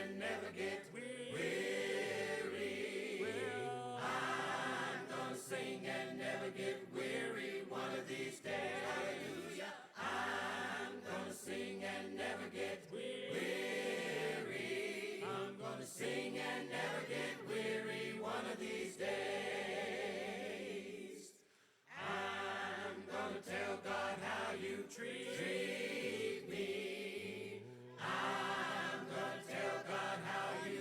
and never get weary. I'm gonna sing and never get weary one of these days. Hallelujah. I'm gonna sing and never get weary. I'm gonna sing and never get weary one of these days. I'm gonna tell God how you treat me. I'm gonna tell God how you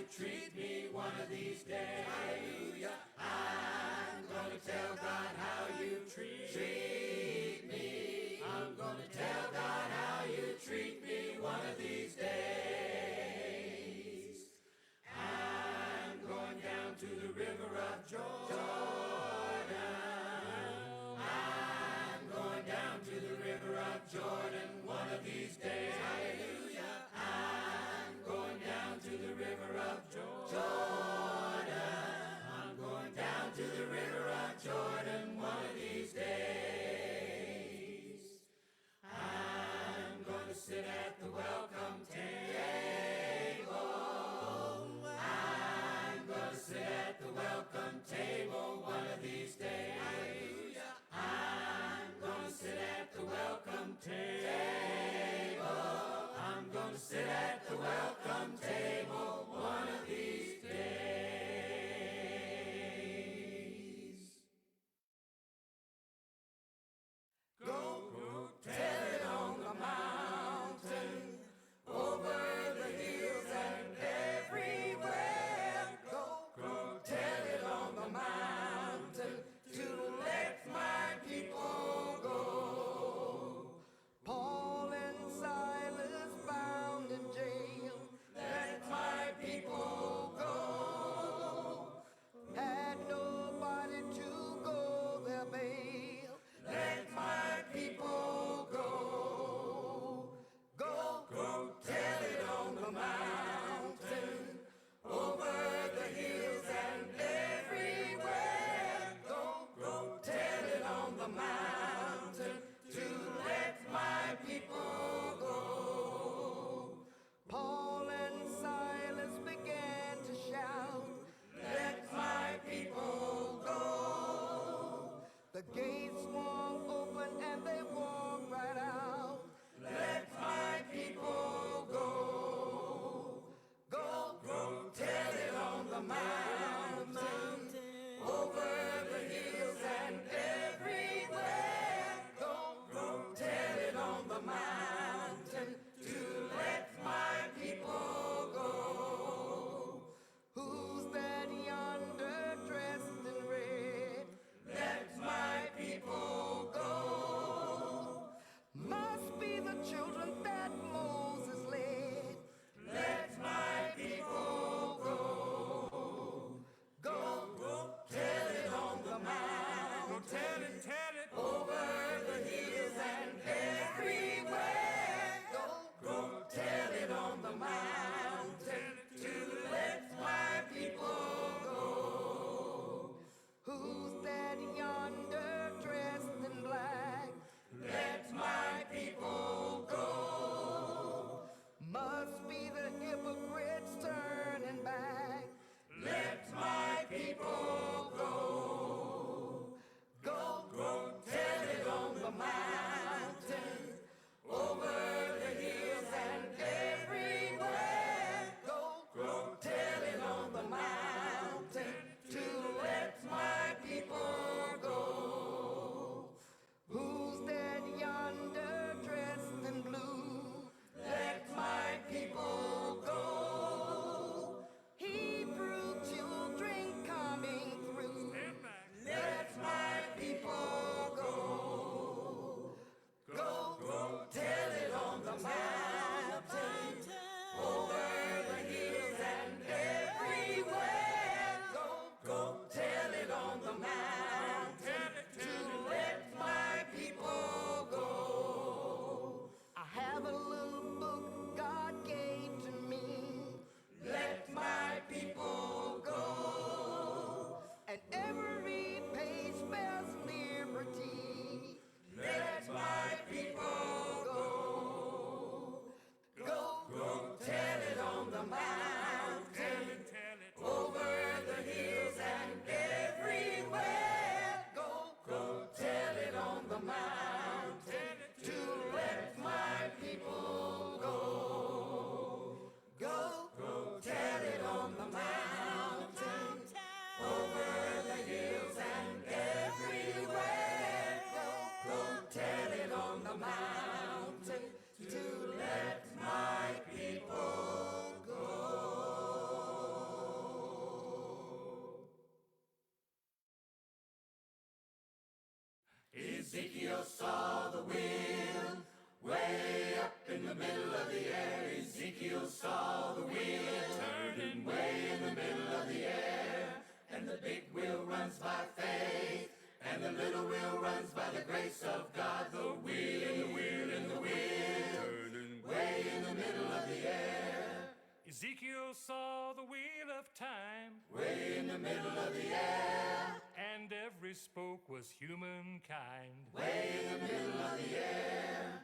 Ezekiel saw the wheel turning way in the middle of the air, and the big wheel runs by faith, and the little wheel runs by the grace of God. The wheel in the wheel in the wheel turning way in the middle of the air. Ezekiel saw the wheel of time way in the middle of the air, and every spoke was humankind. Way in the middle of the air,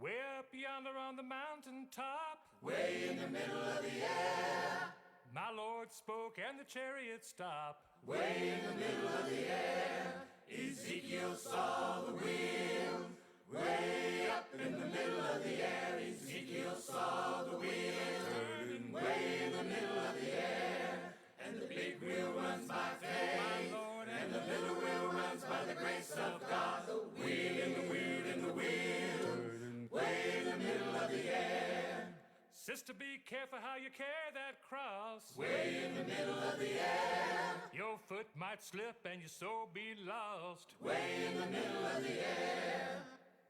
way up yonder on the mountain top, way in the middle of the air, my Lord spoke and the chariot stopped. Way in the middle of the air, Ezekiel saw the wheel. Way up in the middle of the air, Ezekiel saw the wheel turning way in the middle of the air, and the big wheel runs by faith, and the little wheel runs by the grace of God. The wheel in the wheel in the wheel turning way in the middle of the air. Sister, be careful how you carry that cross. Way in the middle of the air, your foot might slip and your soul be lost. Way in the middle of the air,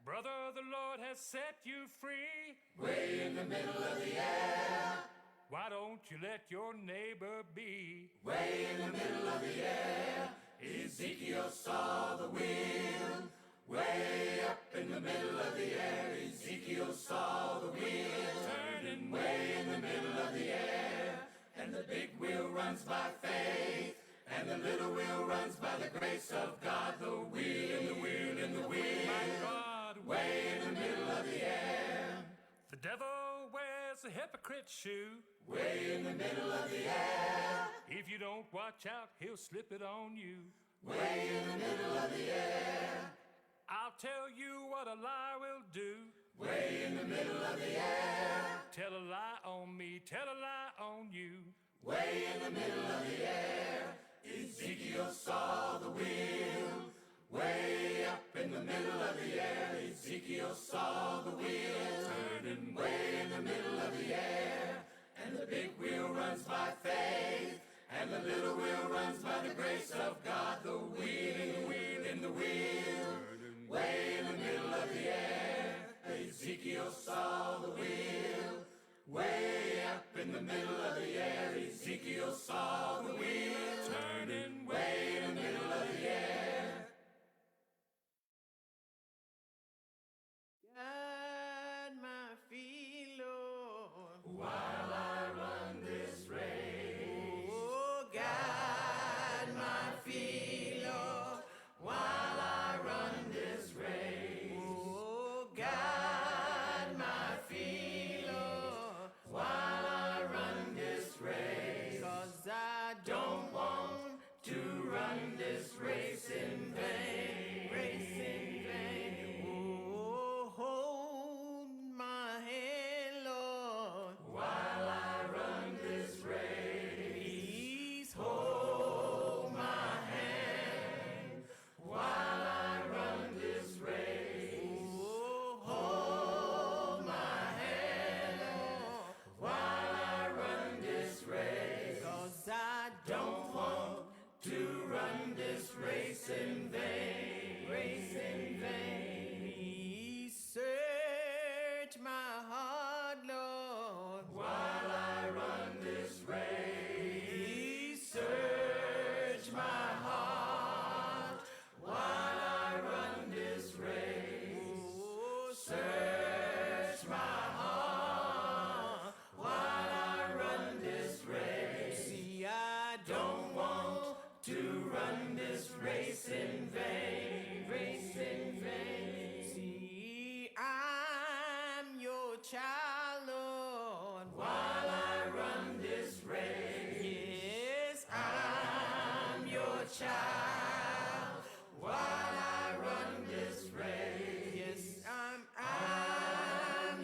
brother, the Lord has set you free. Way in the middle of the air, why don't you let your neighbor be? Way in the middle of the air, Ezekiel saw the wheel. Way up in the middle of the air, Ezekiel saw the wheel turning way in the middle of the air, and the big wheel runs by faith, and the little wheel runs by the grace of God. The wheel in the wheel in the wheel, my God, way in the middle of the air. The devil wears a hypocrite shoe. Way in the middle of the air, if you don't watch out, he'll slip it on you. Way in the middle of the air, I'll tell you what a lie will do. Way in the middle of the air, tell a lie on me, tell a lie on you. Way in the middle of the air, Ezekiel saw the wheel. Way up in the middle of the air, Ezekiel saw the wheel turning way in the middle of the air, and the big wheel runs by faith, and the little wheel runs by the grace of God. The wheel in the wheel in the wheel way in the middle of the air, Ezekiel saw the wheel. Way up in the middle of the air, Ezekiel saw the wheel turning way in the middle of the air. Guide my feet, Lord, while I run this race. Oh, guide my feet, Lord, while I run this race. Oh, guide my feet, Lord, while I run this race. 'Cause I don't want to run this race in vain. Race in vain. Oh, hold my hand, Lord, While I run this race, please hold my hand. while I run this race, Oh, hold my hand, Lord, while I run this race, 'cause I don't want to run this race in vain. race in vain. Please search my heart, Lord, While I run this race, please search my heart. while I run this race, Oh, search my heart. While I run this race, see, I don't want to run this race in vain. race in vain. See, I'm your child, Lord, While I run this race, yes, I'm your child. while I run this race, Yes, I'm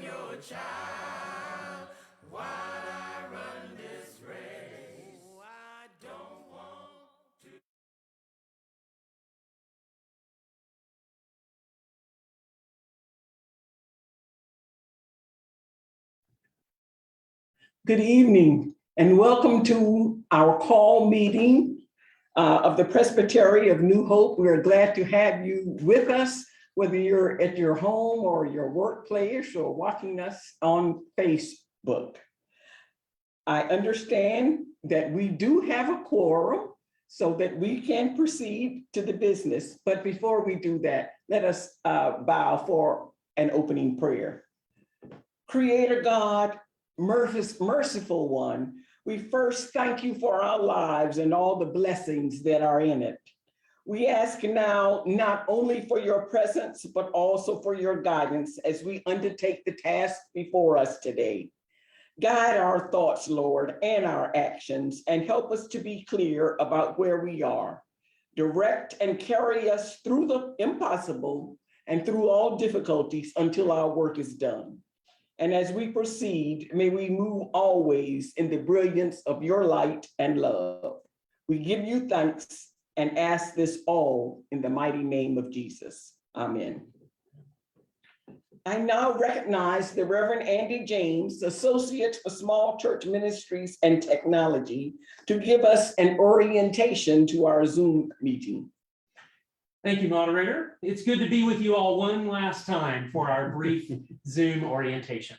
your child. while I run this race, Oh, I don't want to. Good evening and welcome to our call meeting of the Presbytery of New Hope. We're glad to have you with us, whether you're at your home or your workplace or watching us on Facebook. book. I understand that we do have a quorum so that we can proceed to the business. But before we do that, let us bow for an opening prayer. Creator God, merciful one, we first thank you for our lives and all the blessings that are in it. We ask now not only for your presence, but also for your guidance as we undertake the task before us today. Guide our thoughts, Lord, and our actions, and help us to be clear about where we are. Direct and carry us through the impossible and through all difficulties until our work is done. And as we proceed, may we move always in the brilliance of your light and love. We give you thanks and ask this all in the mighty name of Jesus. Amen. I now recognize the Reverend Andy James, Associate for Small Church Ministries and Technology, to give us an orientation to our Zoom meeting. Thank you, moderator. It's good to be with you all one last time for our brief Zoom orientation.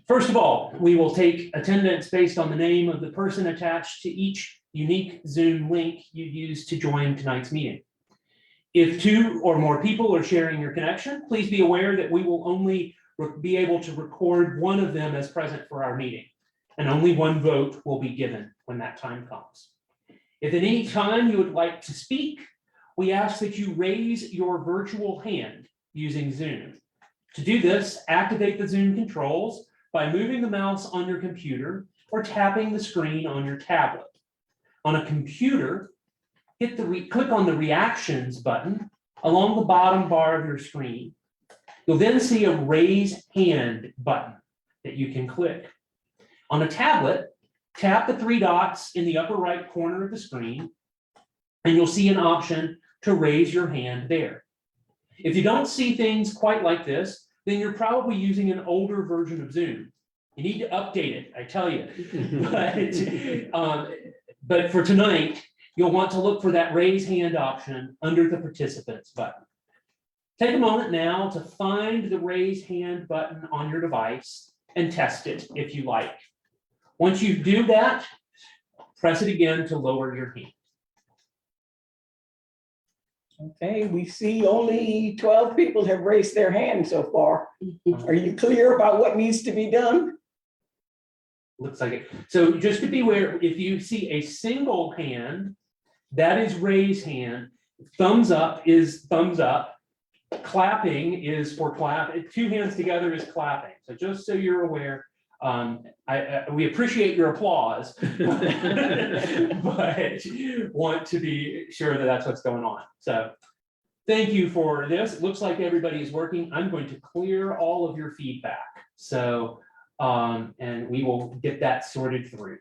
First of all, we will take attendance based on the name of the person attached to each unique Zoom link you use to join tonight's meeting. If 2 or more people are sharing your connection, please be aware that we will only be able to record one of them as present for our meeting, and only one vote will be given when that time comes. If at any time you would like to speak, we ask that you raise your virtual hand using Zoom. To do this, activate the Zoom controls by moving the mouse on your computer or tapping the screen on your tablet. On a computer, click on the Reactions button along the bottom bar of your screen. You'll then see a Raise Hand button that you can click. On a tablet, tap the 3 dots in the upper right corner of the screen, and you'll see an option to raise your hand there. If you don't see things quite like this, then you're probably using an older version of Zoom. You need to update it, I tell you. But for tonight, you'll want to look for that raise hand option under the participants button. Take a moment now to find the raise hand button on your device and test it if you like. Once you do that, press it again to lower your hand. Okay, we see only 12 people have raised their hands so far. Are you clear about what needs to be done? Looks like it. So just to be aware, if you see a single hand, that is raise hand. Thumbs up is thumbs up. Clapping is for clap. 2 hands together is clapping. So just so you're aware, we appreciate your applause, but want to be sure that that's what's going on. So thank you for this. It looks like everybody is working. I'm going to clear all of your feedback. So, and we will get that sorted through.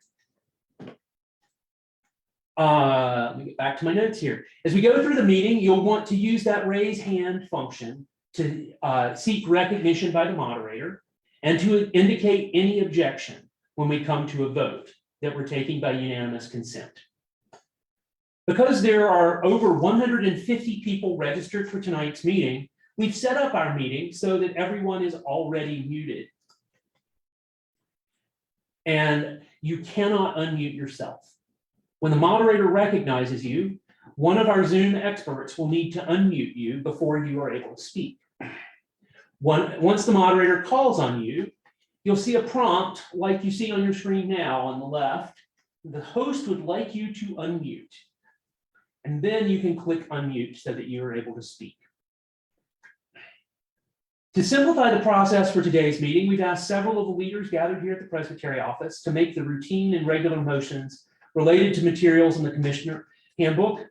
Let me get back to my notes here. As we go through the meeting, you'll want to use that raise hand function to seek recognition by the moderator and to indicate any objection when we come to a vote that we're taking by unanimous consent. Because there are over 150 people registered for tonight's meeting, we've set up our meeting so that everyone is already muted. And you cannot unmute yourself. When the moderator recognizes you, one of our Zoom experts will need to unmute you before you are able to speak. Once the moderator calls on you, you'll see a prompt like you see on your screen now on the left. The host would like you to unmute. And then you can click unmute so that you are able to speak. To simplify the process for today's meeting, we've asked several of the leaders gathered here at the Presbytery office to make the routine and regular motions related to materials in the Commissioner Handbook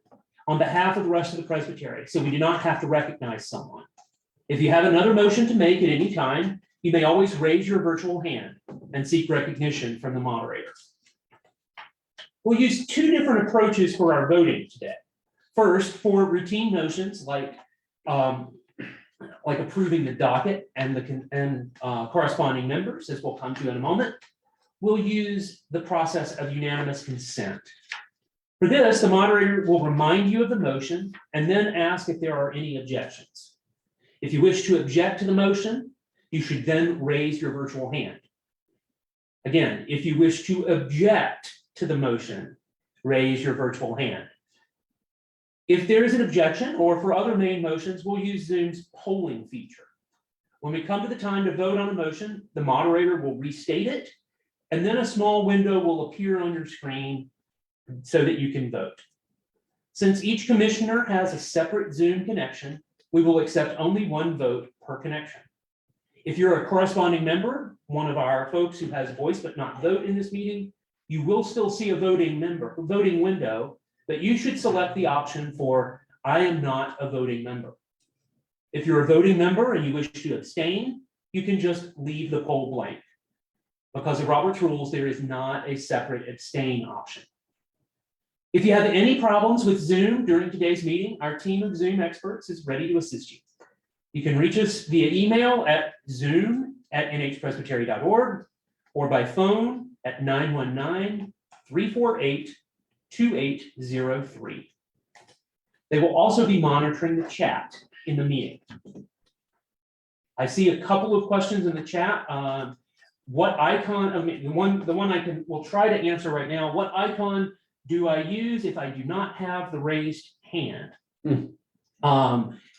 on behalf of the rest of the Presbytery, so we do not have to recognize someone. If you have another motion to make at any time, you may always raise your virtual hand and seek recognition from the moderator. We'll use 2 different approaches for our voting today. First, for routine motions like approving the docket and corresponding members, as we'll come to in a moment, we'll use the process of unanimous consent. For this, the moderator will remind you of the motion and then ask if there are any objections. If you wish to object to the motion, you should then raise your virtual hand. Again, if you wish to object to the motion, raise your virtual hand. If there is an objection, or for other main motions, we'll use Zoom's polling feature. When we come to the time to vote on a motion, the moderator will restate it, and then a small window will appear on your screen so that you can vote. Since each commissioner has a separate Zoom connection, we will accept only one vote per connection. If you're a corresponding member, one of our folks who has voice but not vote in this meeting, you will still see a voting window, but you should select the option for I am not a voting member. If you're a voting member and you wish to abstain, you can just leave the poll blank. Because of Robert's rules, there is not a separate abstain option. If you have any problems with Zoom during today's meeting, our team of Zoom experts is ready to assist you. You can reach us via email at zoom@nhpresbytery.org or by phone at 919-348-2803. They will also be monitoring the chat in the meeting. I see a couple of questions in the chat. What icon, the one will try to answer right now. What icon do I use if I do not have the raised hand?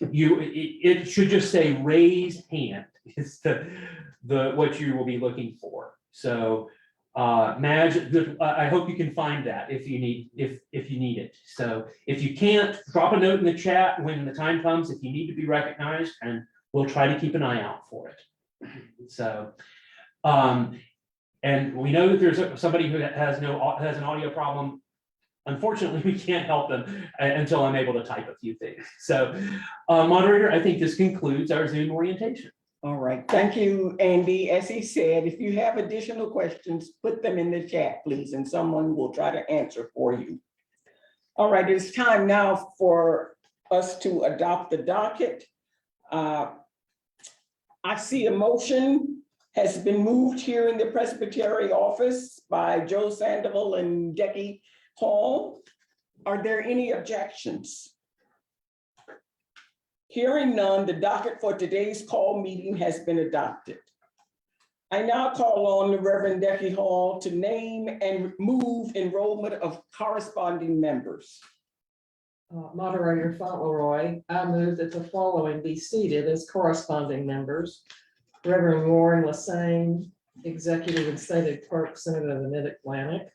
It should just say raise hand is what you will be looking for. So Madge, I hope you can find that if you need it. So if you can't, drop a note in the chat when the time comes if you need to be recognized, and we'll try to keep an eye out for it. So and we know that there's somebody who has an audio problem. Unfortunately, we can't help them until I'm able to type a few things. So moderator, I think this concludes our Zoom orientation. All right, thank you, Andy. As he said, if you have additional questions, put them in the chat, please, and someone will try to answer for you. All right, it's time now for us to adopt the docket. I see a motion has been moved here in the Presbytery office by Joe Sandoval and Decky Hall. Are there any objections? Hearing none, the docket for today's call meeting has been adopted. I now call on the Reverend Decky Hall to name and move enrollment of corresponding members. Moderator Fauntleroy, I move that the following be seated as corresponding members: Reverend Warren Lassane, Executive and Stated Clerk, Synod of the Mid-Atlantic;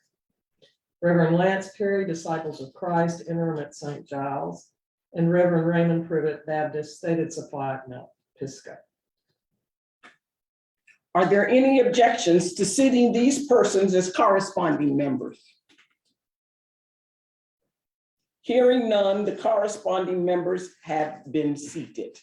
Reverend Lance Perry, Disciples of Christ, Interim at St. Giles; and Reverend Raymond Privet, Baptist, Stated Supply at Mount Pisgah. Are there any objections to seating these persons as corresponding members? Hearing none, the corresponding members have been seated.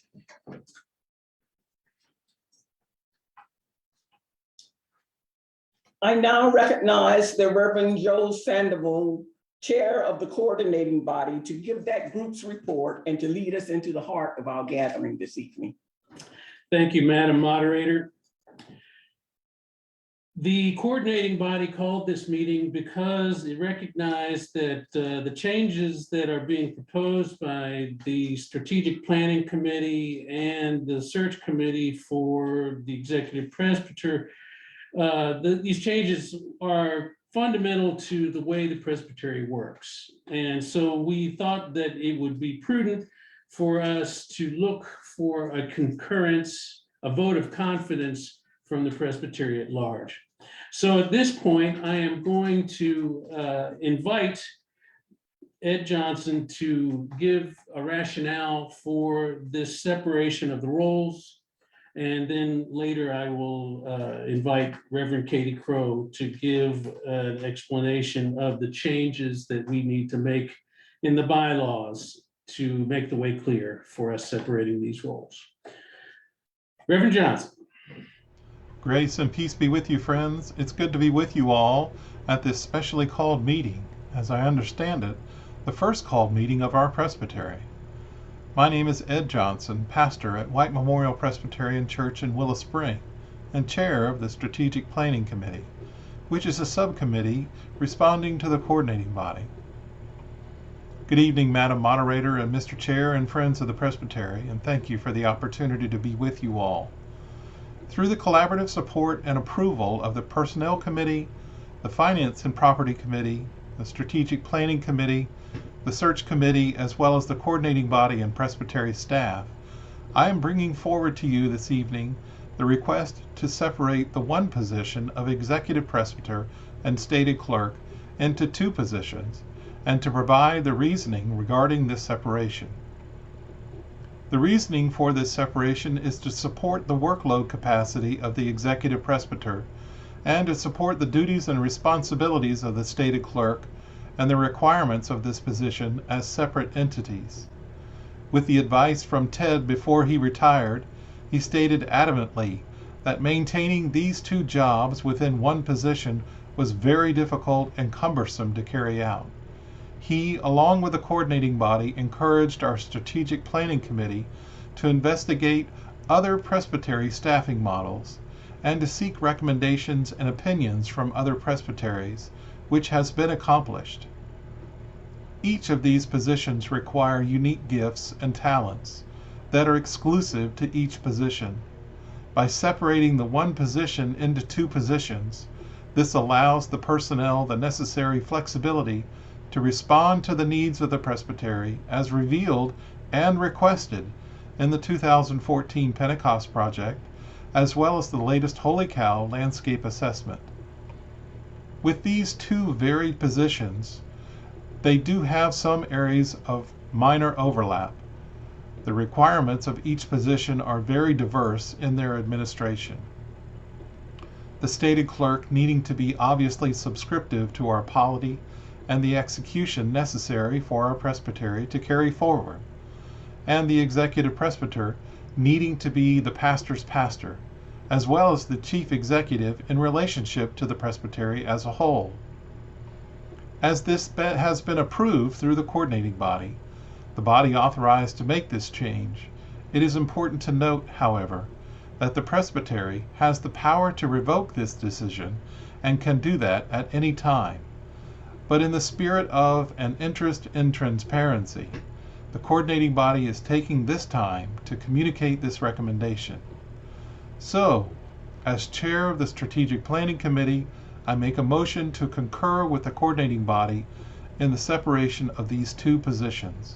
I now recognize the Reverend Joe Sandoval, Chair of the coordinating body, to give that group's report and to lead us into the heart of our gathering this evening. Thank you, Madam Moderator. The coordinating body called this meeting because it recognized that the changes that are being proposed by the Strategic Planning Committee and the Search Committee for the Executive Presbytery, these changes are fundamental to the way the Presbytery works. And so we thought that it would be prudent for us to look for a concurrence, a vote of confidence from the Presbytery at large. So at this point, I am going to invite Ed Johnson to give a rationale for this separation of the roles. And then later I will invite Reverend Katie Crow to give an explanation of the changes that we need to make in the bylaws to make the way clear for us separating these roles. Reverend Johnson. Grace and peace be with you, friends. It's good to be with you all at this specially called meeting, as I understand it, the first called meeting of our presbytery. My name is Ed Johnson, pastor at White Memorial Presbyterian Church in Willow Spring, and chair of the Strategic Planning Committee, which is a subcommittee responding to the coordinating body. Good evening, Madam Moderator and Mr. Chair and friends of the Presbytery, and thank you for the opportunity to be with you all. Through the collaborative support and approval of the Personnel Committee, the Finance and Property Committee, the Strategic Planning Committee, the Search Committee, as well as the coordinating body and Presbytery staff, I am bringing forward to you this evening the request to separate the one position of Executive Presbyter and Stated Clerk into two positions, and to provide the reasoning regarding this separation. The reasoning for this separation is to support the workload capacity of the Executive Presbyter and to support the duties and responsibilities of the Stated Clerk and the requirements of this position as separate entities. With the advice from Ted before he retired, he stated adamantly that maintaining these two jobs within one position was very difficult and cumbersome to carry out. He, along with the coordinating body, encouraged our Strategic Planning Committee to investigate other presbytery staffing models and to seek recommendations and opinions from other presbyteries, which has been accomplished. Each of these positions require unique gifts and talents that are exclusive to each position. By separating the one position into two positions, this allows the personnel the necessary flexibility to respond to the needs of the presbytery as revealed and requested in the 2014 Pentecost Project, as well as the latest Holy Cow landscape assessment. With these two varied positions, they do have some areas of minor overlap. The requirements of each position are very diverse in their administration. The Stated Clerk needing to be obviously subscriptive to our polity and the execution necessary for our presbytery to carry forward, and the Executive Presbyter needing to be the pastor's pastor, as well as the chief executive in relationship to the presbytery as a whole. As this has been approved through the coordinating body, the body authorized to make this change, it is important to note, however, that the presbytery has the power to revoke this decision and can do that at any time. But in the spirit of an interest in transparency, the coordinating body is taking this time to communicate this recommendation. So, as chair of the Strategic Planning Committee, I make a motion to concur with the coordinating body in the separation of these two positions.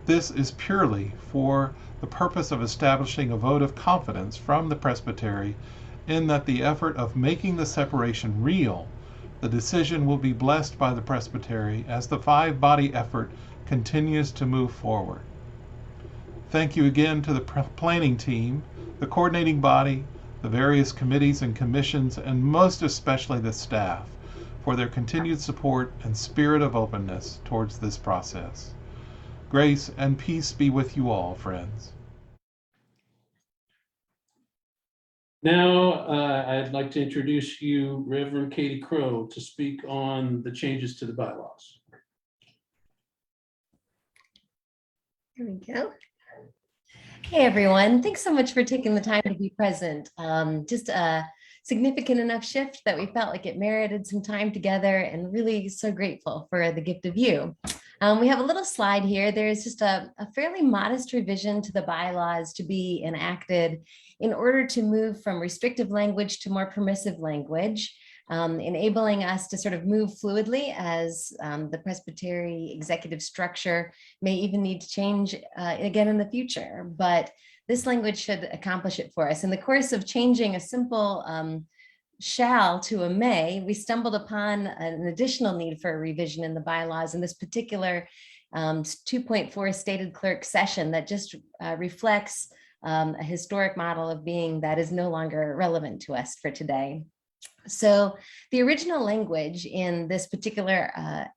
This is purely for the purpose of establishing a vote of confidence from the presbytery in that the effort of making the separation real, the decision will be blessed by the presbytery as the five-body effort continues to move forward. Thank you again to the planning team, the coordinating body, the various committees and commissions, and most especially the staff for their continued support and spirit of openness towards this process. Grace and peace be with you all, friends. Now, I'd like to introduce you Reverend Katie Crow to speak on the changes to the bylaws. Here we go. Hey, everyone. Thanks so much for taking the time to be present. Just a significant enough shift that we felt like it merited some time together, and really so grateful for the gift of you. We have a little slide here. There's just a fairly modest revision to the bylaws to be enacted in order to move from restrictive language to more permissive language, enabling us to sort of move fluidly as the presbytery executive structure may even need to change again in the future. But this language should accomplish it for us. In the course of changing a simple shall to a may, we stumbled upon an additional need for a revision in the bylaws in this particular 2.4 stated clerk session that just reflects a historic model of being that is no longer relevant to us for today. So the original language in this particular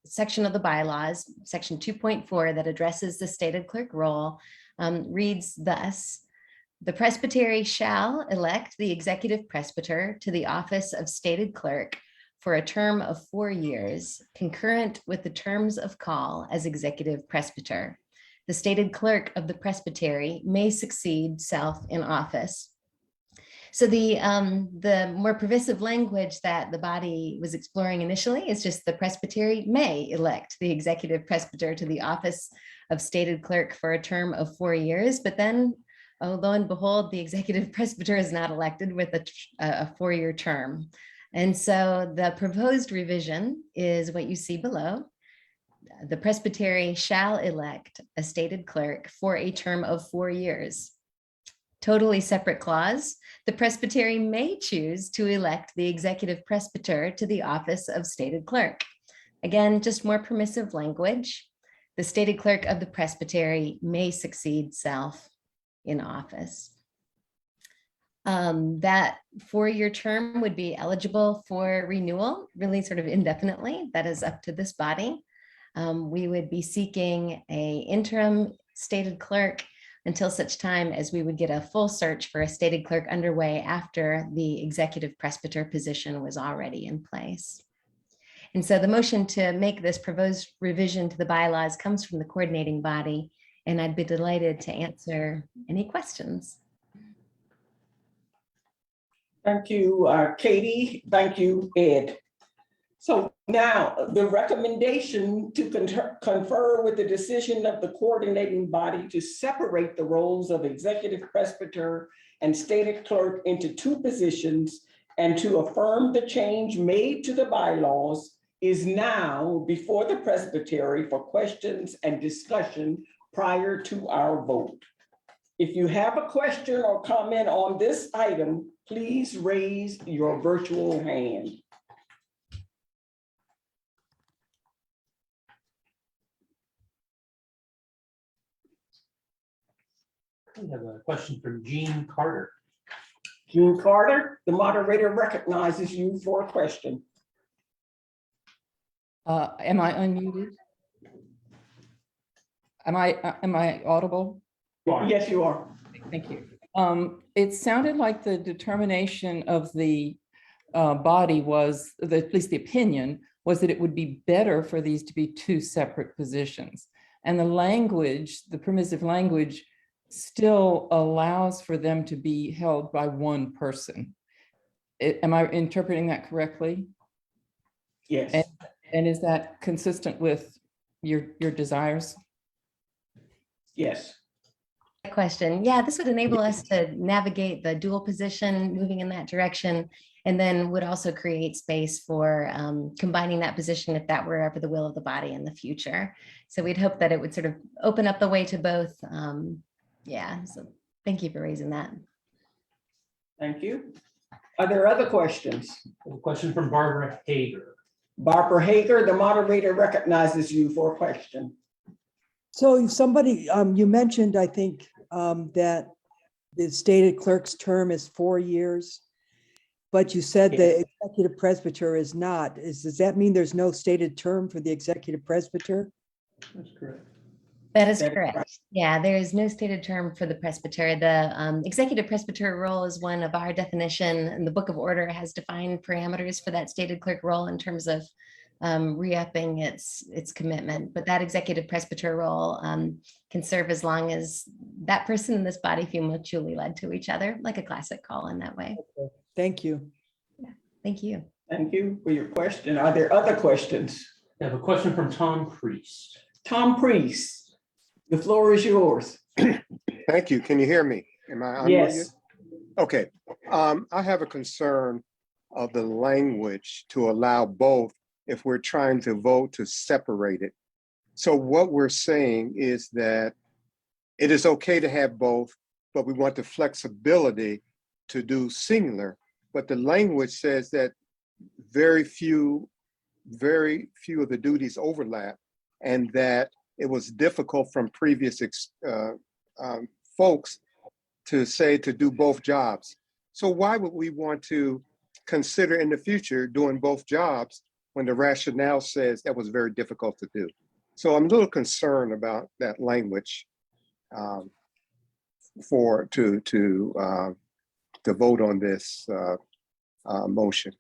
section of the bylaws, section 2.4, that addresses the stated clerk role, reads thus: the presbytery shall elect the executive presbyter to the office of stated clerk for a term of 4 years, concurrent with the terms of call as executive presbyter. The stated clerk of the presbytery may succeed self in office. So the more pervasive language that the body was exploring initially is just the presbytery may elect the executive presbyter to the office of stated clerk for a term of 4 years, but then lo and behold, the executive presbyter is not elected with a 4-year term. And so the proposed revision is what you see below. The presbytery shall elect a stated clerk for a term of 4 years. Totally separate clause, the presbytery may choose to elect the executive presbyter to the office of stated clerk. Again, just more permissive language. The stated clerk of the presbytery may succeed self in office. That 4-year term would be eligible for renewal, really sort of indefinitely. That is up to this body. We would be seeking an interim stated clerk until such time as we would get a full search for a stated clerk underway after the executive presbyter position was already in place. And so the motion to make this proposed revision to the bylaws comes from the coordinating body, and I'd be delighted to answer any questions. Thank you, Katie. Thank you, Ed. So now the recommendation to confer with the decision of the coordinating body to separate the roles of executive presbyter and stated clerk into 2 positions and to affirm the change made to the bylaws is now before the presbytery for questions and discussion prior to our vote. If you have a question or comment on this item, please raise your virtual hand. We have a question from Jean Carter. Jean Carter, the moderator recognizes you for a question. Am I unmuted? Am I audible? Yes, you are. Thank you. It sounded like the determination of the body was, at least the opinion, was that it would be better for these to be 2 separate positions. And the language, the permissive language, still allows for them to be held by 1 person. Am I interpreting that correctly? Yes. And is that consistent with your desires? Yes. Question. Yeah, this would enable us to navigate the dual position, moving in that direction, and then would also create space for combining that position if that were ever the will of the body in the future. So we'd hope that it would sort of open up the way to both. Yeah, so thank you for raising that. Thank you. Are there other questions? A question from Barbara Hager. Barbara Hager, the moderator recognizes you for a question. So somebody, you mentioned, I think, that the stated clerk's term is 4 years, but you said the executive presbyter is not. Does that mean there's no stated term for the executive presbyter? That's correct. That is correct. Yeah, there is no stated term for the presbyter. The executive presbyter role is one of our definition, and the Book of Order has defined parameters for that stated clerk role in terms of re-upping its commitment. But that executive presbyter role can serve as long as that person in this body feel mutually led to each other, like a classic call in that way. Okay. Thank you. Yeah, thank you. Thank you for your question. Are there other questions? I have a question from Tom Priest. Tom Priest, the floor is yours. Thank you. Can you hear me? Am I on? Yes. Okay. I have a concern of the language to allow both if we're trying to vote to separate it. So what we're saying is that it is okay to have both, but we want the flexibility to do singular. But the language says that very few of the duties overlap, and that it was difficult from previous folks to say to do both jobs. So why would we want to consider in the future doing both jobs when the rationale says that was very difficult to do? So I'm a little concerned about that language to vote on this motion.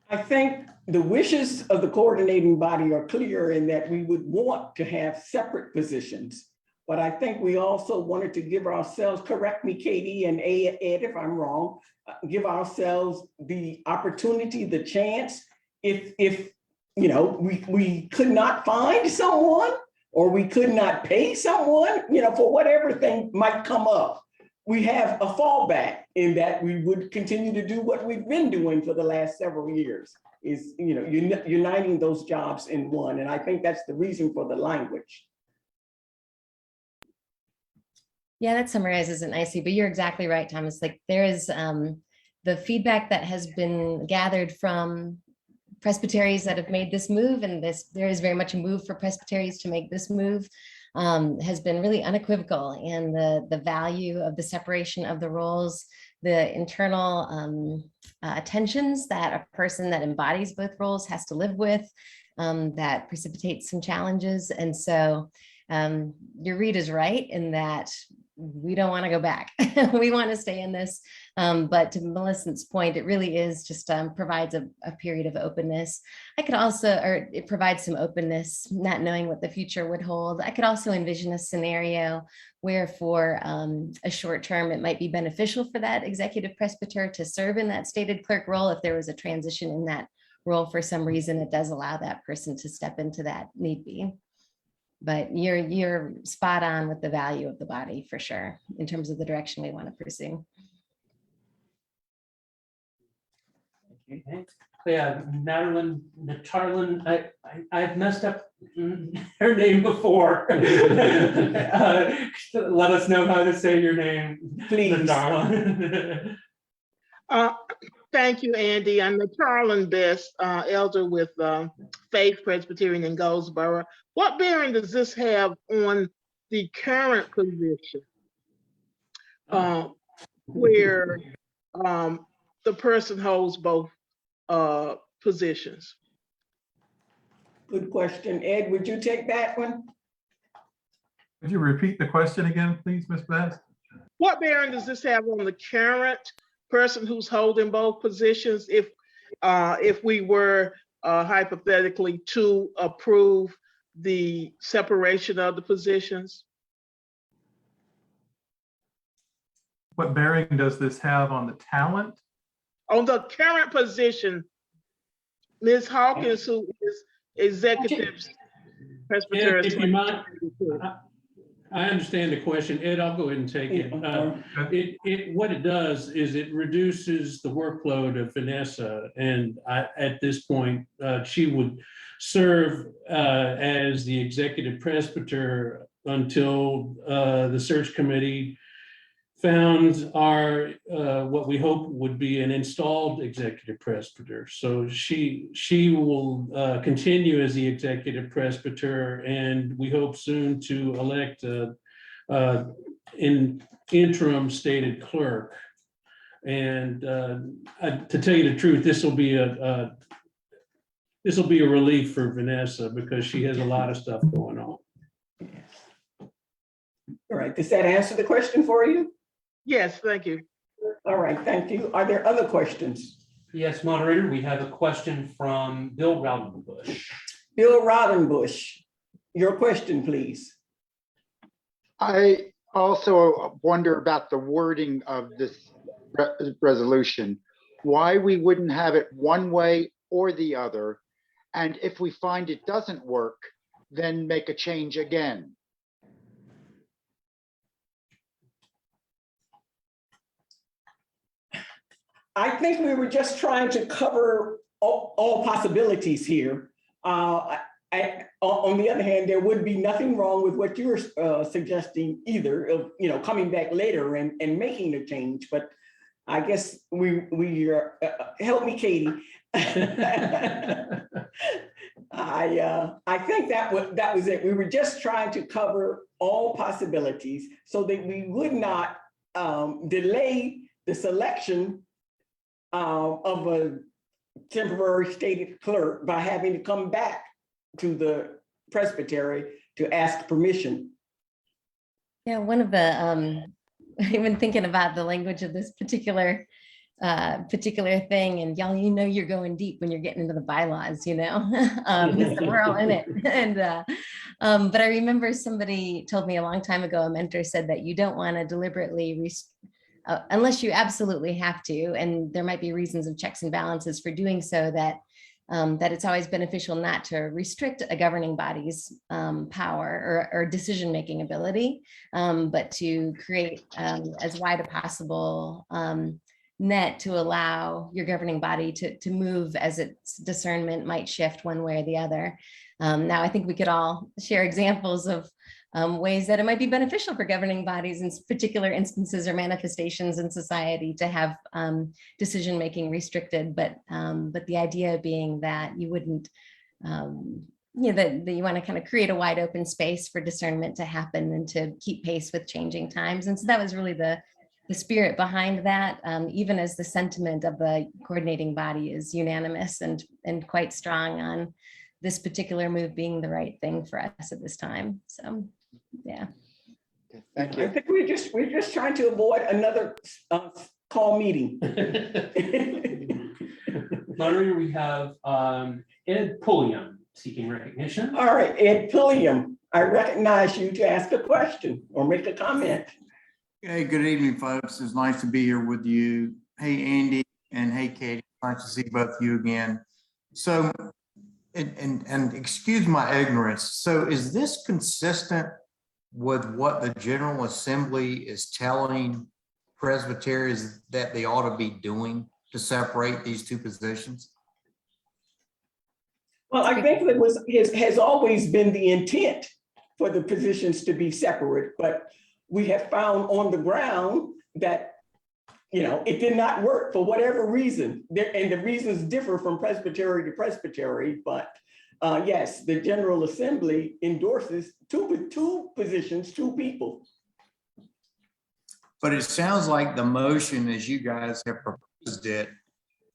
I think the wishes of the coordinating body are clear in that we would want to have separate positions. But I think we also wanted to give ourselves, correct me, Katie and Ed, if I'm wrong, give ourselves the opportunity, the chance, if you know, we could not find someone or we could not pay someone, you know, for whatever thing might come up. we have a fallback in that we would continue to do what we've been doing for the last several years, is, uniting those jobs in one. And I think that's the reason for the language. Yeah, that summarizes it nicely, but you're exactly right, Thomas. Like there is the feedback that has been gathered from presbyteries that have made this move, and there is very much a move for presbyteries to make this move, has been really unequivocal. And the value of the separation of the roles, the internal tensions that a person that embodies both roles has to live with, that precipitates some challenges. And so your read is right in that we don't want to go back. We want to stay in this. But to Millicent's point, it really is just provides a period of openness. It provides some openness, not knowing what the future would hold. I could also envision a scenario where for a short term, it might be beneficial for that executive presbyter to serve in that stated clerk role. If there was a transition in that role for some reason, it does allow that person to step into that need be. But you're spot on with the value of the body for sure, in terms of the direction we want to pursue. Okay. Yeah, Natarlin, I've messed up her name before. Let us know how to say your name, Please. Natarlin. Thank you, Andy. I'm Natarlin Best, elder with Faith Presbyterian in Goldsboro. What bearing does this have on the current position where the person holds both positions? Good question. Ed, would you take that one? Would you repeat the question again, please, Ms. Best? What bearing does this have on the current person who's holding both positions if we were hypothetically to approve the separation of the positions? What bearing does this have on the talent? On the current position, Ms. Hawkins, who is executive presbyter. Ed, if you mind, I understand the question. Ed, I'll go ahead and take it. What it does is it reduces the workload of Vanessa, and at this point, she would serve as the executive presbyter until the search committee found what we hope would be an installed executive presbyter. So she will continue as the executive presbyter, and we hope soon to elect an interim stated clerk. And to tell you the truth, this will be a relief for Vanessa because she has a lot of stuff going on. All right, does that answer the question for you? Yes, thank you. All right, thank you. Are there other questions? Yes, moderator, we have a question from Bill Raudenbush. Bill Raudenbush, your question, please. I also wonder about the wording of this resolution, why we wouldn't have it one way or the other. And if we find it doesn't work, then make a change again. I think we were just trying to cover all possibilities here. On the other hand, there would be nothing wrong with what you're suggesting either, of coming back later and making the change. But I guess we help me, Katie. I think that was it. We were just trying to cover all possibilities so that we would not delay the selection of a temporary stated clerk by having to come back to the presbytery to ask permission. Yeah, one of the, even thinking about the language of this particular thing, and y'all, you're going deep when you're getting into the bylaws, because we're all in it. And but I remember somebody told me a long time ago, a mentor said that you don't want to deliberately unless you absolutely have to, and there might be reasons of checks and balances for doing so, that that it's always beneficial not to restrict a governing body's power or decision-making ability, but to create as wide a possible net to allow your governing body to move as its discernment might shift one way or the other. Now, I think we could all share examples of ways that it might be beneficial for governing bodies in particular instances or manifestations in society to have decision-making restricted, but the idea being that you wouldn't, that you want to kind of create a wide open space for discernment to happen and to keep pace with changing times. And so that was really the spirit behind that, even as the sentiment of the coordinating body is unanimous and quite strong on this particular move being the right thing for us at this time. So, yeah. Thank I you. think we're just trying to avoid another call meeting. Moderator, we have Ed Pulliam seeking recognition. All right, Ed Pulliam, I recognize you to ask a question or make a comment. Hey, good evening, folks. It's nice to be here with you. Hey, Andy, and hey, Katie. Nice to see both of you again. So, and excuse my ignorance. So is this consistent with what the General Assembly is telling presbyteries that they ought to be doing to separate these two positions? Well, I think that has always been the intent for the positions to be separate, but we have found on the ground that, it did not work for whatever reason. And the reasons differ from presbytery to presbytery, but yes, the General Assembly endorses two positions, two people. But it sounds like the motion, as you guys have proposed it,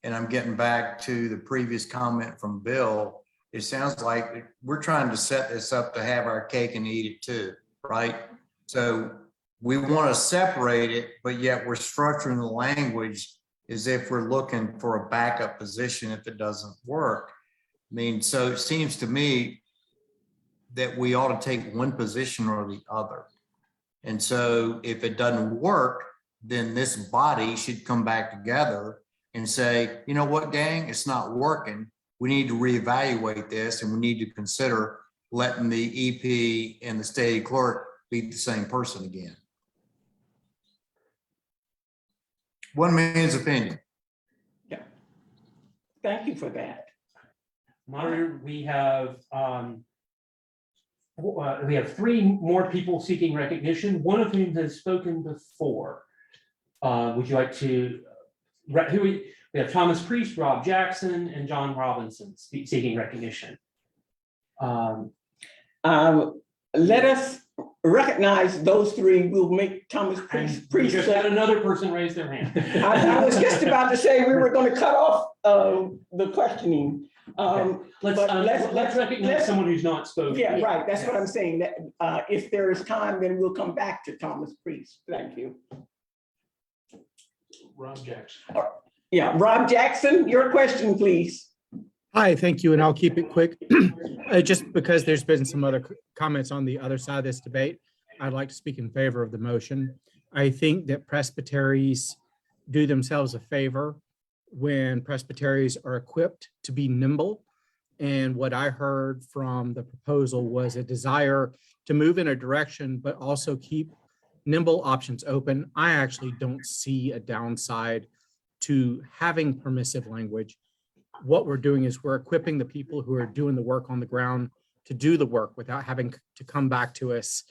and I'm getting back to the previous comment from Bill, it sounds like we're trying to set this up to have our cake and eat it too, right? So we want to separate it, but yet we're structuring the language as if we're looking for a backup position if it doesn't work. I mean, so it seems to me that we ought to take one position or the other. And so if it doesn't work, then this body should come back together and say, you know what, gang, it's not working. We need to reevaluate this, and we need to consider letting the EP and the state clerk be the same person again. One man's opinion. Yeah. Thank you for that. Moderator, we have three more people seeking recognition, one of whom has spoken before. Would you like to, we have Thomas Priest, Rob Jackson, and John Robinson seeking recognition. Let us recognize those three. We'll make Thomas Priest. We just had another person raise their hand. I was just about to say we were going to cut off the questioning. Let's recognize someone who's not spoken. Yeah, right. That's what I'm saying. That if there is time, then we'll come back to Thomas Priest. Thank you. Rob Jackson. Yeah, Rob Jackson, your question, please. Hi, thank you, and I'll keep it quick. Just because there's been some other comments on the other side of this debate, I'd like to speak in favor of the motion. I think that presbyteries do themselves a favor when presbyteries are equipped to be nimble. And what I heard from the proposal was a desire to move in a direction, but also keep nimble options open. I actually don't see a downside to having permissive language. What we're doing is we're equipping the people who are doing the work on the ground to do the work without having to come back to us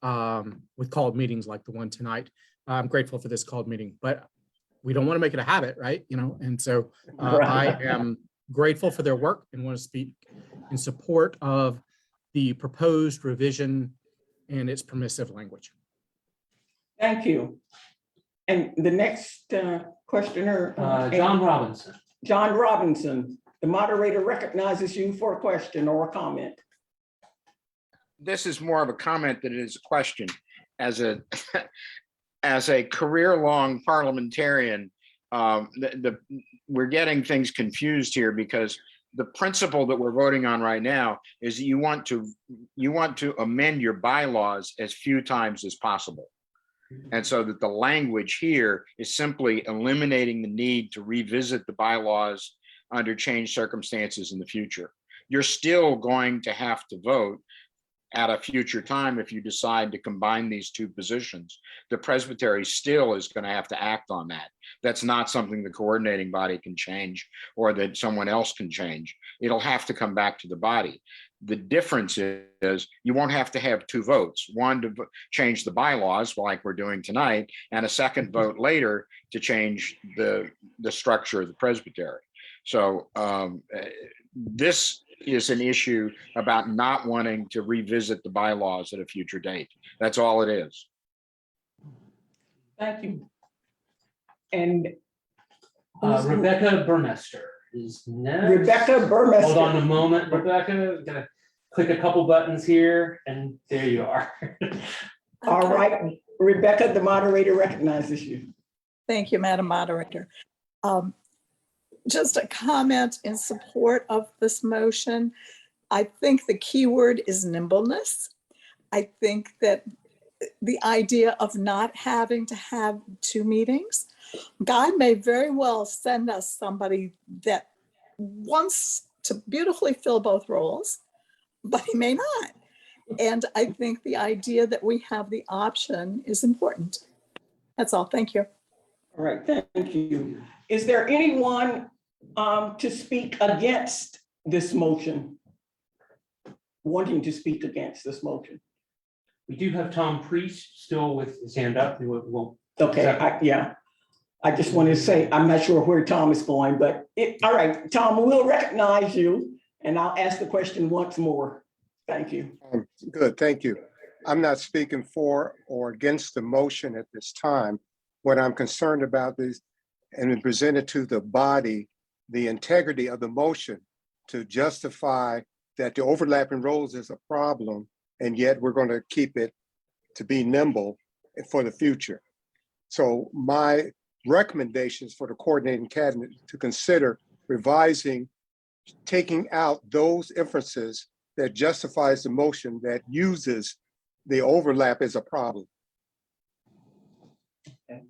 with called meetings like the one tonight. I'm grateful for this called meeting, but we don't want to make it a habit, right? And so I am grateful for their work and want to speak in support of the proposed revision and its permissive language. Thank you. And the next questioner. John Robinson. John Robinson, the moderator recognizes you for a question or a comment. This is more of a comment than it is a question. As a career-long parliamentarian, we're getting things confused here because the principle that we're voting on right now is that you want to amend your bylaws as few times as possible. And so that the language here is simply eliminating the need to revisit the bylaws under changed circumstances in the future. You're still going to have to vote at a future time if you decide to combine these two positions. The Presbytery still is going to have to act on that. That's not something the coordinating body can change or that someone else can change. It'll have to come back to the body. The difference is you won't have to have two votes, one to change the bylaws like we're doing tonight, and a second vote later to change the structure of the Presbytery. So this is an issue about not wanting to revisit the bylaws at a future date. That's all it is. Thank you. And Rebecca Burmester is next. Rebecca Burmester. Hold on a moment, Rebecca. Gonna click a couple buttons here, and there you are. All right, Rebecca, the moderator recognizes you. Thank you, Madam Moderator. Just a comment in support of this motion. I think the key word is nimbleness. I think that the idea of not having to have two meetings, God may very well send us somebody that wants to beautifully fill both roles, but he may not. And I think the idea that we have the option is important. That's all. Thank you. All right, thank you. Is there anyone to speak against this motion? Wanting to speak against this motion? We do have Tom Priest still with his hand up. Okay, yeah. I just wanted to say, I'm not sure where Tom is going, but all right, Tom, we'll recognize you and I'll ask the question once more. Thank you. Good, thank you. I'm not speaking for or against the motion at this time. What I'm concerned about is, and presented to the body, the integrity of the motion to justify that the overlapping roles is a problem, and yet we're going to keep it to be nimble for the future. So my recommendations for the coordinating cabinet to consider revising, taking out those inferences that justifies the motion that uses the overlap as a problem. Okay.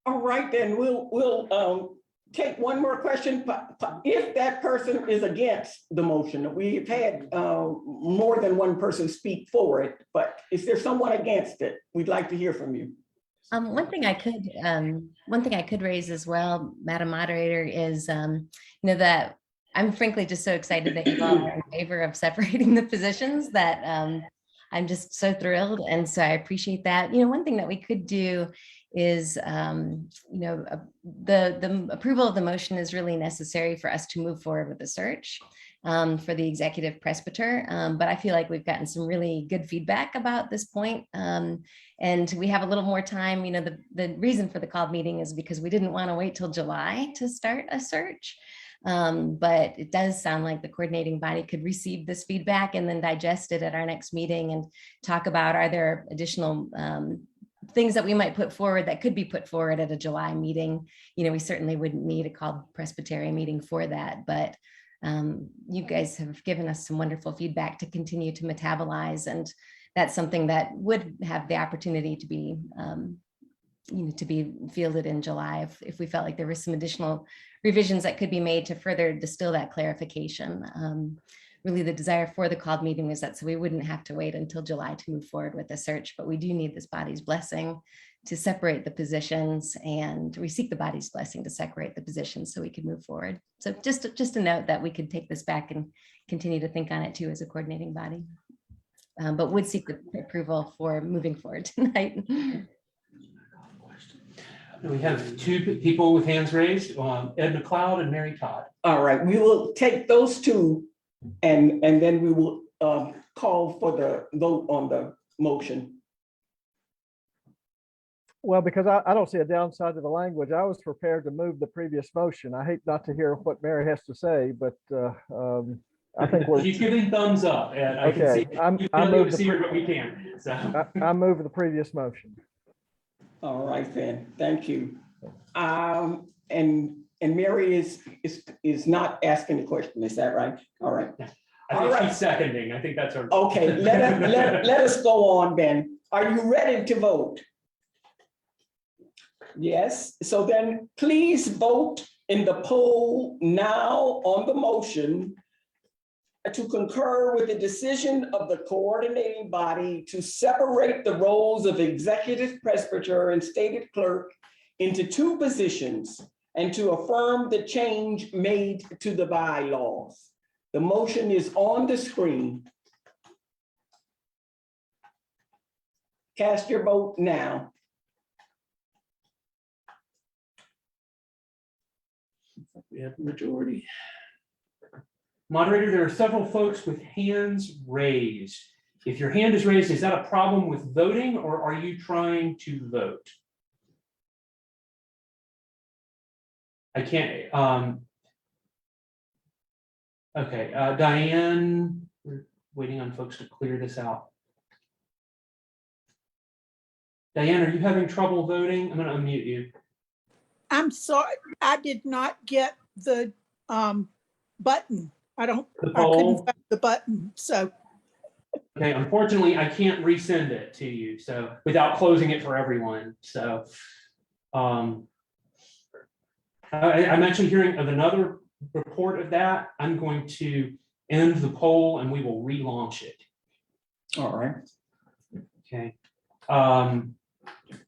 All right, then we'll take one more question. If that person is against the motion, we've had more than one person speak for it, but is there someone against it? We'd like to hear from you. One thing I could raise as well, Madam Moderator, is that I'm frankly just so excited that you all are in favor of separating the positions that I'm just so thrilled, and so I appreciate that. One thing that we could do is, the approval of the motion is really necessary for us to move forward with the search for the executive presbyter. But I feel like we've gotten some really good feedback about this point. And we have a little more time. The reason for the called meeting is because we didn't want to wait till July to start a search. But it does sound like the coordinating body could receive this feedback and then digest it at our next meeting and talk about, are there additional things that we might put forward that could be put forward at a July meeting. We certainly wouldn't need a called Presbytery meeting for that, but you guys have given us some wonderful feedback to continue to metabolize, and that's something that would have the opportunity to be to be fielded in July if we felt like there were some additional revisions that could be made to further distill that clarification. Really, the desire for the called meeting is that so we wouldn't have to wait until July to move forward with the search, but we do need this body's blessing to separate the positions, and we seek the body's blessing to separate the positions so we could move forward. So just a note that we could take this back and continue to think on it too as a coordinating body, but would seek the approval for moving forward tonight. We have two people with hands raised, Ed McLeod and Mary Todd. All right, we will take those two and then we will call for the vote on the motion. Well, because I don't see a downside to the language, I was prepared to move the previous motion. I hate not to hear what Mary has to say, but I think we're. She's giving thumbs up, and I can see. I move but we can. So. I move the previous motion. All right then, thank you. And Mary is not asking the question. Is that right? All right. I think she's seconding. I think that's her. Okay, let us go on then. Are you ready to vote? Yes, so then please vote in the poll now on the motion to concur with the decision of the coordinating body to separate the roles of executive presbyter and stated clerk into two positions and to affirm the change made to the bylaws. The motion is on the screen. Cast your vote now. We have a majority. Moderator, there are several folks with hands raised. If your hand is raised, is that a problem with voting or are you trying to vote? I can't, okay, Diane, we're waiting on folks to clear this out. Diane, are you having trouble voting? I'm gonna unmute you. I'm sorry, I did not get the button. I couldn't find the button, so. Okay, unfortunately, I can't resend it to you, so without closing it for everyone. So I'm actually hearing of another report of that. I'm going to end the poll and we will relaunch it. All right. Okay.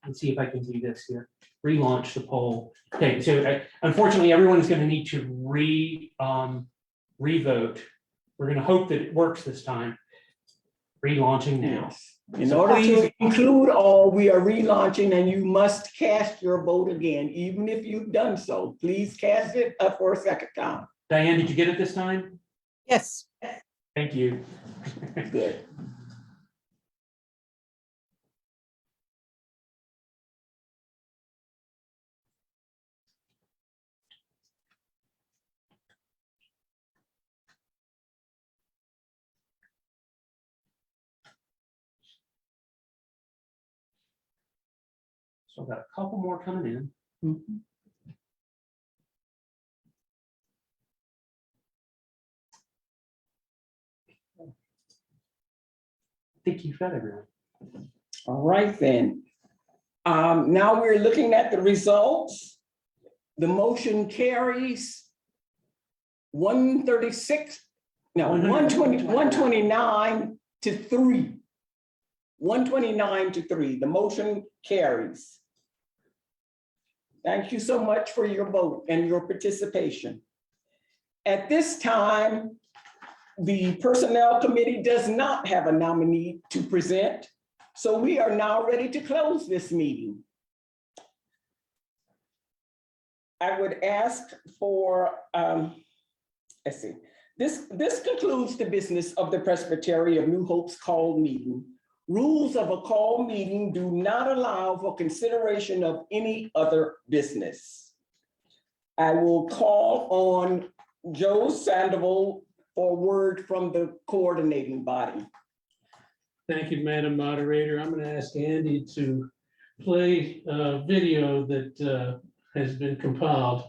Let's see if I can do this here. Relaunch the poll. Okay, so unfortunately, everyone is going to need to revote. We're going to hope that it works this time. Relaunching now. Yes. In order to include all, we are relaunching and you must cast your vote again, even if you've done so. Please cast it up for a second time. Diane, did you get it this time? Yes. Thank you. Good. So I've got a couple more coming in. I think you've got everyone. All right, then. Now we're looking at the results. The motion carries 136, no, 129 to 3. 129 to 3. The motion carries. Thank you so much for your vote and your participation. At this time, the Personnel Committee does not have a nominee to present, so we are now ready to close this meeting. I would ask for, let's see, this concludes the business of the Presbytery of New Hope's call meeting. Rules of a call meeting do not allow for consideration of any other business. I will call on Joe Sandoval for a word from the coordinating body. Thank you, Madam Moderator. I'm going to ask Andy to play a video that has been compiled.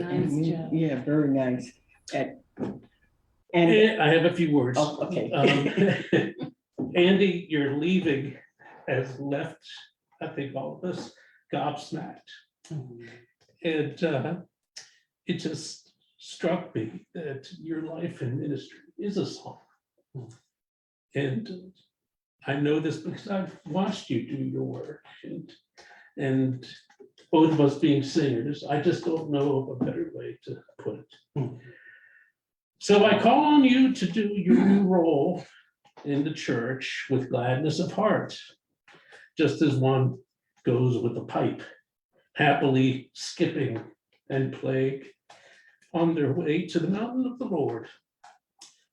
Nice job. Yeah, very nice. And I have a few words. Oh, okay. Andy, your leaving has left, I think, all of us gobsmacked. And it just struck me that your life in ministry is a song. And I know this because I've watched you do your work, and both of us being singers, I just don't know of a better way to put it. So I call on you to do your new role in the church with gladness of heart, just as one goes with the pipe, happily skipping and playing on their way to the mountain of the Lord.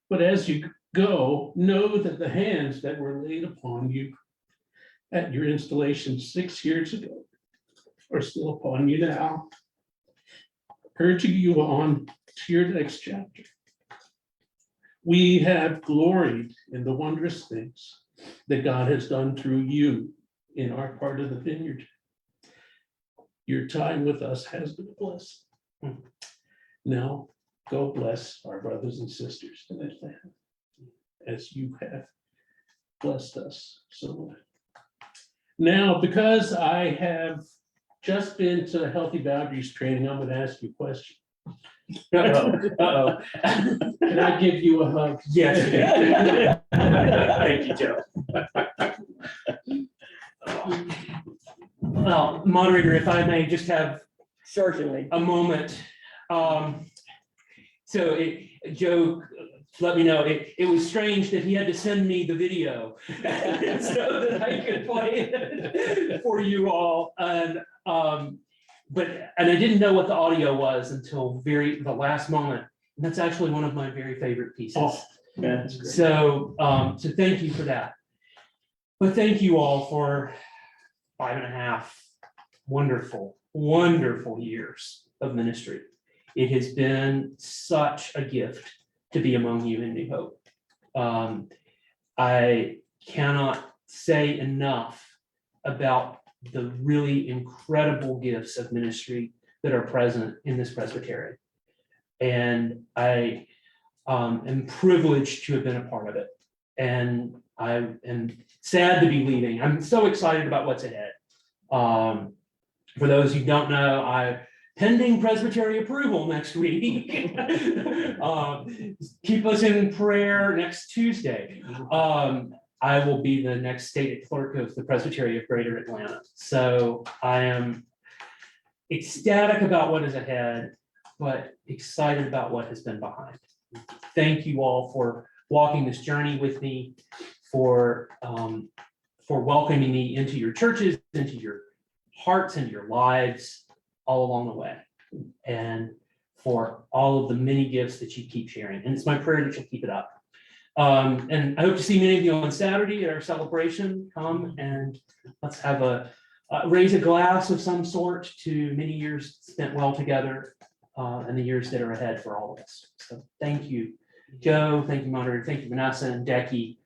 But as you go, know that the hands that were laid upon you at your installation 6 years ago are still upon you now, urging you on to your next chapter. We have gloried in the wondrous things that God has done through you in our part of the vineyard. Your time with us has been a blessing. Now, go bless our brothers and sisters in this land as you have blessed us so much. Now, because I have just been to Healthy Boundaries training, I'm going to ask you a question. Uh-oh. Can I give you a hug? Yes. Thank you, Joe. Well, moderator, if I may just have certainly a moment. Joe let me know, it was strange that he had to send me the video so that I could play it for you all. And I didn't know what the audio was until the last moment. And that's actually one of my very favorite pieces. Oh, that's great. So thank you for that. But thank you all for 5.5 wonderful, wonderful years of ministry. It has been such a gift to be among you in New Hope. I cannot say enough about the really incredible gifts of ministry that are present in this presbytery. And I am privileged to have been a part of it. And I am sad to be leaving. I'm so excited about what's ahead. For those who don't know, pending Presbytery approval next week. Keep us in prayer next Tuesday. I will be the next stated clerk of the Presbytery of Greater Atlanta. So I am ecstatic about what is ahead, but excited about what has been behind. Thank you all for walking this journey with me, for welcoming me into your churches, into your hearts, and your lives all along the way, and for all of the many gifts that you keep sharing. And it's my prayer that you'll keep it up. And I hope to see many of you on Saturday at our celebration. Come and let's have raise a glass of some sort to many years spent well together, and the years that are ahead for all of us. So thank you, Joe. Thank you, moderator. Thank you, Vanessa and Decky,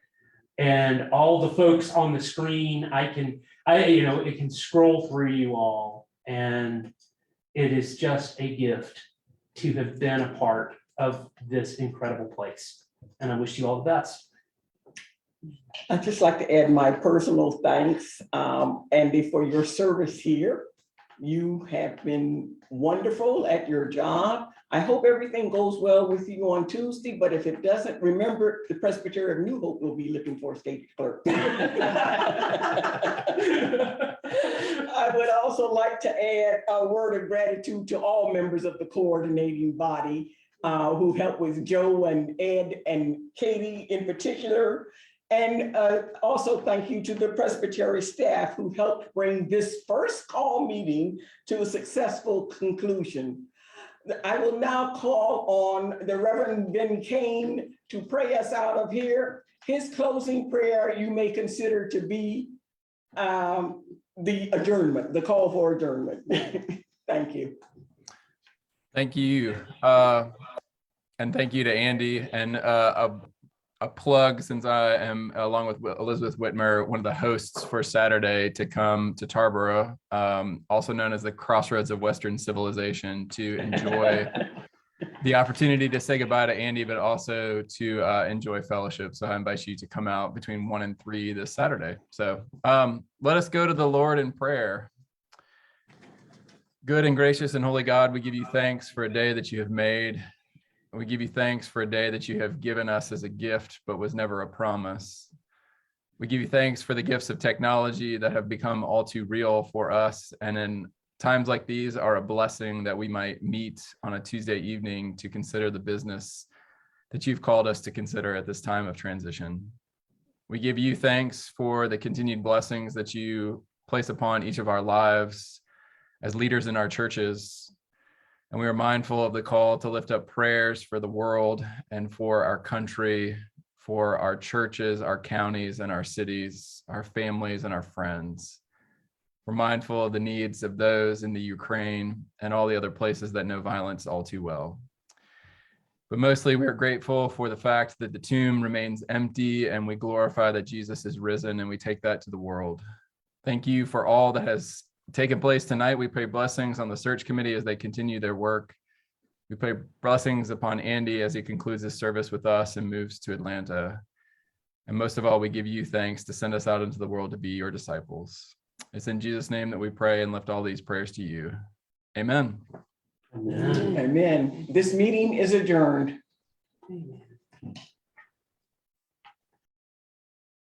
and all the folks on the screen. It can scroll through you all, and it is just a gift to have been a part of this incredible place. And I wish you all the best. I'd just like to add my personal thanks, Andy, for your service here. You have been wonderful at your job. I hope everything goes well with you on Tuesday, but if it doesn't, remember the Presbytery of New Hope will be looking for a state clerk. I would also like to add a word of gratitude to all members of the coordinating body who helped with Joe and Ed and Katie in particular. And also thank you to the Presbytery staff who helped bring this first call meeting to a successful conclusion. I will now call on the Reverend Ben Kane to pray us out of here. His closing prayer you may consider to be the adjournment, the call for adjournment. Thank you. Thank you. And thank you to Andy. And a plug, since I am, along with Elizabeth Whitmer, one of the hosts for Saturday, to come to Tarboro, also known as the Crossroads of Western Civilization, to enjoy the opportunity to say goodbye to Andy, but also to enjoy fellowship. So I invite you to come out between 1 and 3 this Saturday. So let us go to the Lord in prayer. Good and gracious and holy God, we give you thanks for a day that you have made. We give you thanks for a day that you have given us as a gift, but was never a promise. We give you thanks for the gifts of technology that have become all too real for us. And in times like these are a blessing that we might meet on a Tuesday evening to consider the business that you've called us to consider at this time of transition. We give you thanks for the continued blessings that you place upon each of our lives as leaders in our churches. And we are mindful of the call to lift up prayers for the world and for our country, for our churches, our counties, and our cities, our families, and our friends. We're mindful of the needs of those in the Ukraine and all the other places that know violence all too well. But mostly we are grateful for the fact that the tomb remains empty, and we glorify that Jesus is risen, and we take that to the world. Thank you for all that has taken place tonight. We pray blessings on the search committee as they continue their work. We pray blessings upon Andy as he concludes his service with us and moves to Atlanta. And most of all, we give you thanks to send us out into the world to be your disciples. It's in Jesus' name that we pray and lift all these prayers to you. Amen. Amen. This meeting is adjourned. Amen.